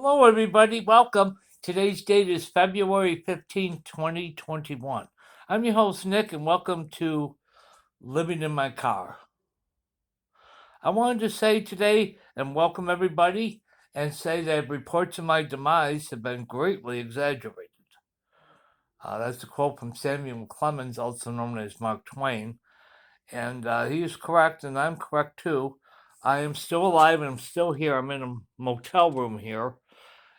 Hello, everybody. Welcome. Today's date is February 15th, 2021. I'm your host, Nick, and welcome to Living in My Car. I wanted to say today and welcome everybody and say that reports of my demise have been greatly exaggerated. That's a quote from Samuel Clemens, also known as Mark Twain. And he is correct, and I'm correct too. I am still alive and I'm still here. I'm in a motel room here.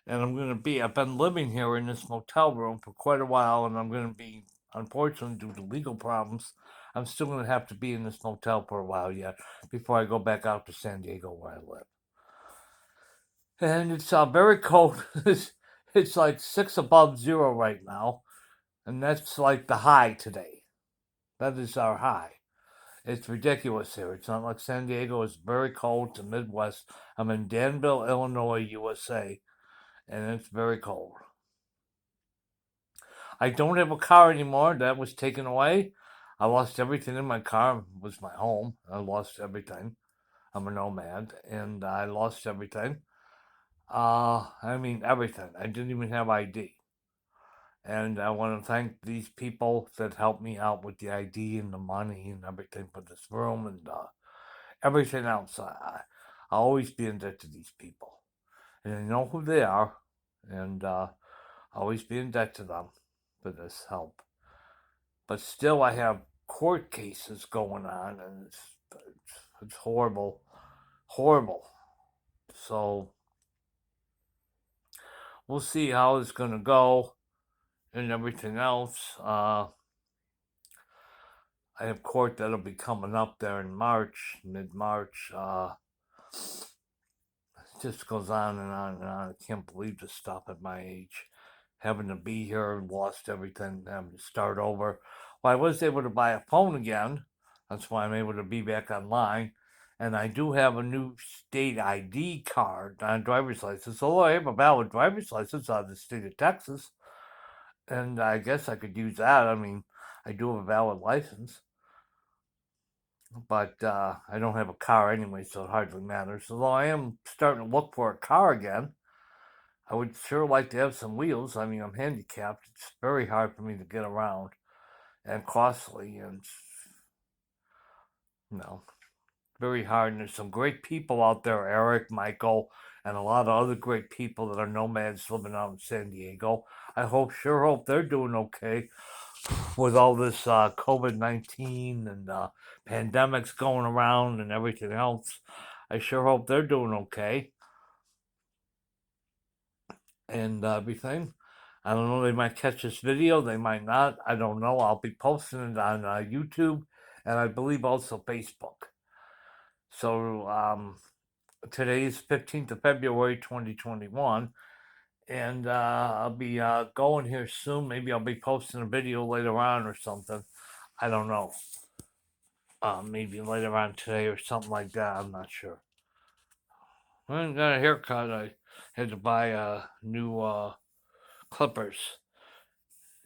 And I've been living here in this motel room for quite a while, and I'm going to be, unfortunately, due to legal problems, I'm still going to have to be in this motel for a while yet before I go back out to San Diego where I live. And it's very cold. It's like 6 above zero right now, and that's like the high today. That is our high. It's ridiculous here. It's not like San Diego. It's very cold. It's the Midwest. I'm in Danville, Illinois, USA, and it's very cold. I don't have a car anymore. That was taken away. I lost everything in my car. It was my home. I lost everything. I'm a nomad, and I lost everything. Everything. I didn't even have ID. And I want to thank these people that helped me out with the ID and the money and everything for this room and everything else. I'll always be in debt to these people. And I know who they are, and I'll always be in debt to them for this help. But still, I have court cases going on, and it's horrible, horrible. So we'll see how it's gonna go and everything else. I have court that'll be coming up there in March, mid-March. It just goes on and on and on. I can't believe this stuff at my age. Having to be here and lost everything, having to start over. Well, I was able to buy a phone again. That's why I'm able to be back online. And I do have a new state ID card, not a driver's license. Although I have a valid driver's license out of the state of Texas. And I guess I could use that. I mean, I do have a valid license. But I don't have a car anyway, so it hardly matters. Although I am starting to look for a car again. I would sure like to have some wheels. I mean, I'm handicapped. It's very hard for me to get around and costly and, you know, very hard. And there's some great people out there, Eric, Michael, and a lot of other great people that are nomads living out in San Diego. I sure hope they're doing okay with all this COVID-19 and pandemics going around and everything else. I sure hope they're doing okay and everything. I don't know, they might catch this video, they might not. I don't know. I'll be posting it on YouTube and I believe also Facebook. So today is 15th of February 2021. And I'll be going here soon. Maybe I'll be posting a video later on or something. I don't know. Maybe later on today or something like that. I'm not sure. I got a haircut. I had to buy new clippers.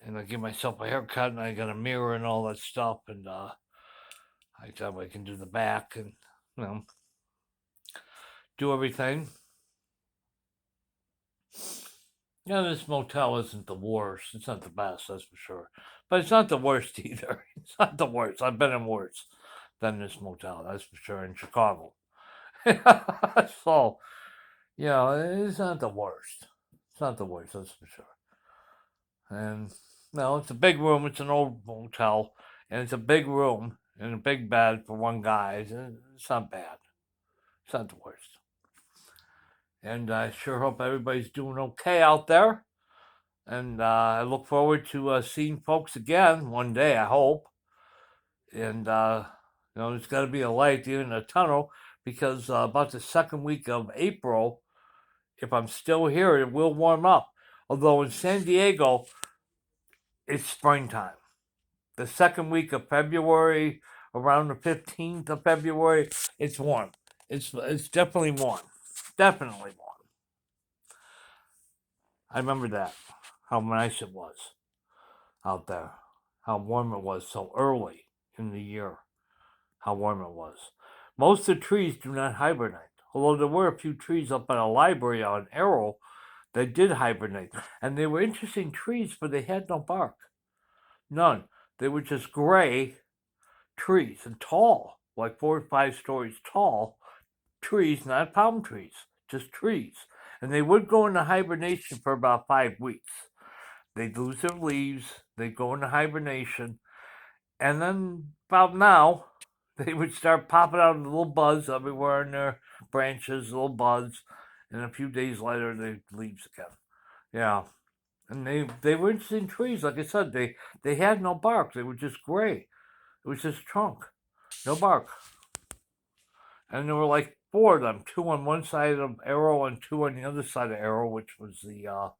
And I give myself a haircut and I got a mirror and all that stuff. And I thought I can do the back and, you know, do everything. Yeah, this motel isn't the worst. It's not the best, that's for sure. But it's not the worst either. It's not the worst. I've been in worse than this motel, that's for sure, in Chicago. So, it's not the worst. It's not the worst, that's for sure. And, it's a big room. It's an old motel. And it's a big room and a big bed for one guy. It's not bad. It's not the worst. And I sure hope everybody's doing okay out there. And I look forward to seeing folks again one day, I hope. And, there's got to be a light in the tunnel because about the second week of April, if I'm still here, it will warm up. Although in San Diego, it's springtime. The second week of February, around the 15th of February, it's warm. It's definitely warm. Definitely warm. I remember that, how nice it was out there, how warm it was so early in the year, how warm it was. Most of the trees do not hibernate, although there were a few trees up at a library on Arrow They did hibernate. And they were interesting trees, but they had no bark. None. They were just gray trees and tall, like 4 or 5 stories tall trees, not palm trees, just trees. And they would go into hibernation for about 5 weeks. They'd lose their leaves, they'd go into hibernation, and then about now, they would start popping out little buds everywhere in their branches, little buds, and a few days later, they leaves again. Yeah. And they were interesting trees. Like I said, they had no bark. They were just gray. It was just trunk, no bark. And there were like 4 of them, 2 on one side of Arrow and 2 on the other side of Arrow, which was the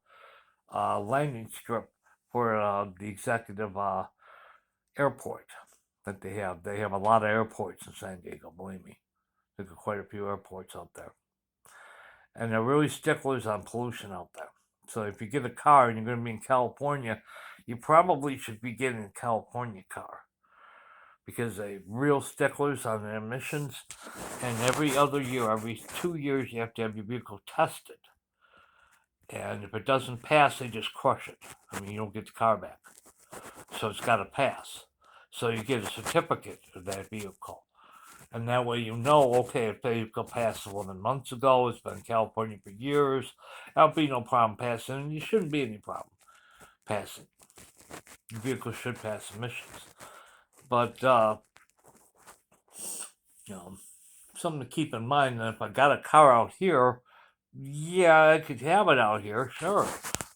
landing strip for the executive airport that they have. They have a lot of airports in San Diego, believe me. There's quite a few airports out there. And they're really sticklers on pollution out there. So if you get a car and you're going to be in California, you probably should be getting a California car because they're real sticklers on the emissions. And every other year, every 2 years, you have to have your vehicle tested. And if it doesn't pass, they just crush it. I mean, you don't get the car back. So it's got to pass. So you get a certificate of that vehicle. And that way you know, okay, if the vehicle passed 11 months ago, it's been in California for years, there'll be no problem passing, and you shouldn't be any problem passing. The vehicle should pass emissions. But, something to keep in mind that if I got a car out here, yeah, I could have it out here, sure.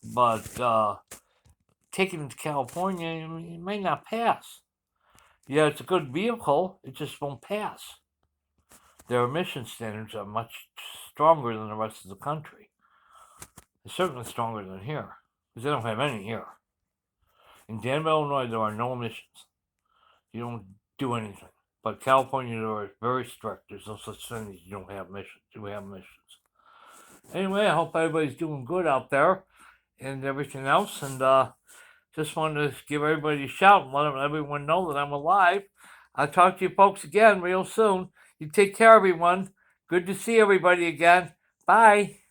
But taking it to California, it may not pass. Yeah, it's a good vehicle, it just won't pass. Their emission standards are much stronger than the rest of the country. They're certainly stronger than here, because they don't have any here. In Danville, Illinois, there are no emissions. You don't do anything. But California, they are very strict. There's no such thing as you don't have emissions. You have emissions. Anyway, I hope everybody's doing good out there and everything else. And just wanted to give everybody a shout and let everyone know that I'm alive. I'll talk to you folks again real soon. You take care, everyone. Good to see everybody again. Bye.